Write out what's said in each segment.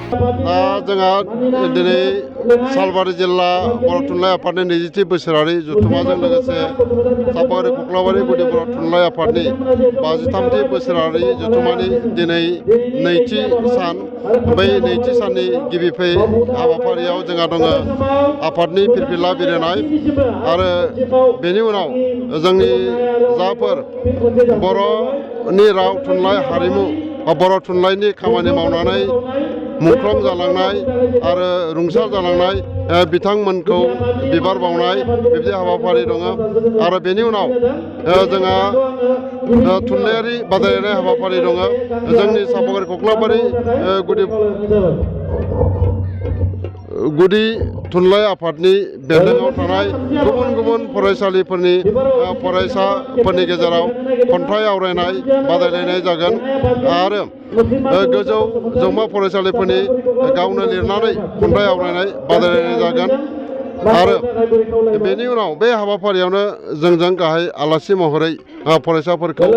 जोंहा दिनै सालबारि जिल्ला बर' थुनलाइ आफादनि 20थि बोसोरारि जथुम्माजों लोगोसे सापागुरि कक्लाबारि गुदि बर' थुनलाइ आफादनि 53थि बोसोरारि जथुम्मानि दिनै नैथि सान। बै नैथि साननि गिबि हाबाफारियाव जोंहा दङ आफादनि फिरफिला बिरहोनाय आरो बेनि उनाव जोंनि जाफोर बर'नि राव थुनलाइ हारिमु बर' थुनलाइनि खामानि मावनानै मुंख्लं जालांनाय आरो रुंसार जालांनाय बिथांमोनखौ बिबार बावनाय बेबायदि हाबाफारि दङ आरो बेनि उनाव जोंहा थुनलाइयारि बादायलायनाय हाबाफारि दङ। जोंनि सापागुरि कक्लाबारि गुदि थुनलाइ आफादनि बेन्दोङाव थानाय गुबुन गुबुन फरायसालिफोरनि फरायसाफोरनि गेजेराव खन्थाइ आवरायनाय बादायलायनाय जागोन आरो गोजौ जौमा फरायसालिफोरनि गावनो लिरनानै खन्थाइ आवरायनाय बादायलायनाय जागोन आरो बेनि उनाव बे हाबाफारियावनो जोंजों गाहाय आलासि महरै फरायसाफोरखौ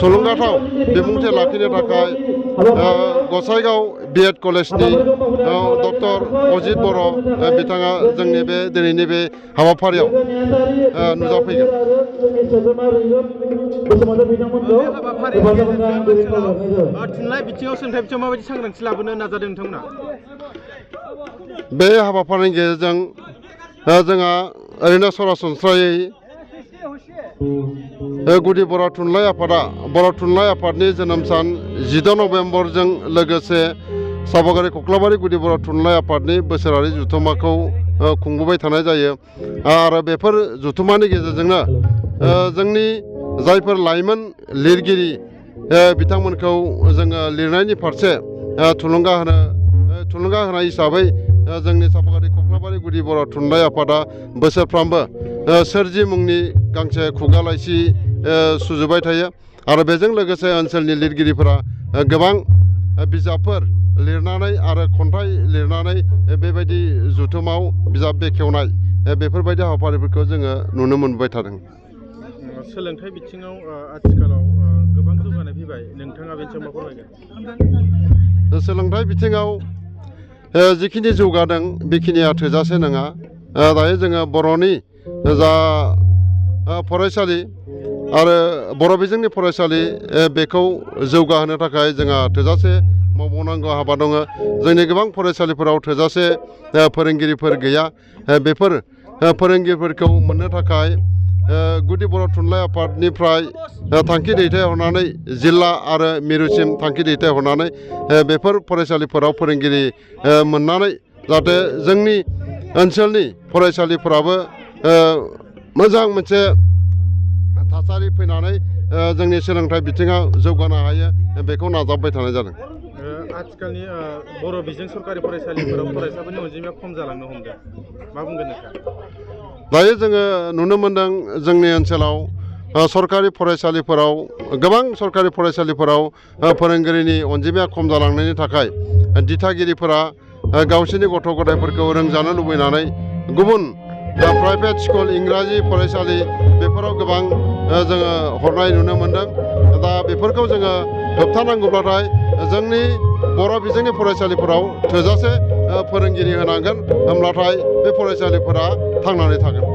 थुलुंगाथाव बिबुंथि लाखिनो थाखाय गसाइगाव BEd कलेजनि डक्टर अजित बर' बिथाङा जोंनि बे दिनैनि बे हाबाफारियाव नुजाफैगोन। थुनलाइ बिथिङाव सोलोंथाइ बिथिङाव माबायदि सांग्रांथि लाबोनो नाजादों नोंथांमोना? बे हाबाफारिनि गेजेरजों जोंहा ओरैनो सरासनस्रायै गुदि बर' थुनलाइ आफादा बर' थुनलाइ आफादनि जोनोम सान 10 नभेम्बरजों लोगोसे सापागुरि कक्लाबारि गुदि बर' थुनलाइ आफादनि बोसोरारि जथुम्माखौ खुंबोबाय थानाय जायो आरो बेफोर जथुम्मानि गेजेरजोंनो जोंनि जायफोर लाइमोन लिरगिरि बिथांमोनखौ जोङो लिरनायनि फारसे थुलुंगा होनाय हिसाबै जोंनि सापागुरि कक्लाबारि गुदि बर' थुनलाइ आफादा बोसोरफ्रामबो सोरजि मुंनि गांसे खुगा लाइसि सुजुबाय थायो आरो बेजों लोगोसे ओनसोलनि लिरगिरिफोरा गोबां बिजाबफोर लिरनानै आरो खन्थाइ लिरनानै बेबायदि जथुमाव बिजाब बेखेवनाय बेफोरबायदि हाबाफारिफोरखौ जोङो नुनो मोनबाय थादों। सोलोंथाइ बिथिङाव आथिखालाव गोबां जौगानाय फैबाय, नोंथाङा बेनि सायाव मा फोरमायगोन? सोलोंथाइ बिथिङाव जिखिनि जौगादों बेखिनिया थोजासे नङा। दायो जोङो बर'नि जा फरायसालि आरो बर' बिजोंनि फरायसालि बेखौ जौगाहोनो थाखाय जोंहा थोजासे मावबावनांगौ हाबा दङ। जोंनि गोबां फरायसालिफोराव थोजासे फोरोंगिरिफोर गैया। बेफोर फोरोंगिरिफोरखौ मोननो थाखाय गुदि बर' थुनलाइ आफादनिफ्राय थांखि दैथायहरनानै जिल्ला आरो मिरुसिम थांखि दैथायहरनानै बेफोर फरायसालिफोराव फोरोंगिरि मोननानै जाहाथे जोंनि ओनसोलनि फरायसालिफोराबो मोजां मोनसे थासारि फैनानै जोंनि सोलोंथाइ बिथिङाव जौगानो हायो बेखौ नाजाबाय थानाय जादों। आथिखालनि बर' बिजों सरकारि फरायसालिफोराव फरायसाफोरनि अनजिमाया खम जालांनो हमदों, मा बुंगोन नोंथाङा? दायो जोङो नुनो मोनदों जोंनि ओनसोलाव सरकारि फरायसालिफोराव गोबां सरकारि फरायसालिफोराव फोरोंगिरिनि अनजिमाया खम जालांनायनि थाखाय दिथागिरिफोरा गावसोरनि गथ' गथायफोरखौ रोंजानो लुबैनानै गुबुन प्राइभेट स्कुल इंराजि फरायसालि बेफोराव गोबां जोङो हरनाय नुनो मोनदों। दा बेफोरखौ जोङो होबथानांगौब्लाथाय जोंनि बर' बिजोंनि फरायसालिफोराव थोजासे फोरोंगिरि होनांगोन, होमब्लाथाय बे फरायसालिफोरा थांनानै थागोन।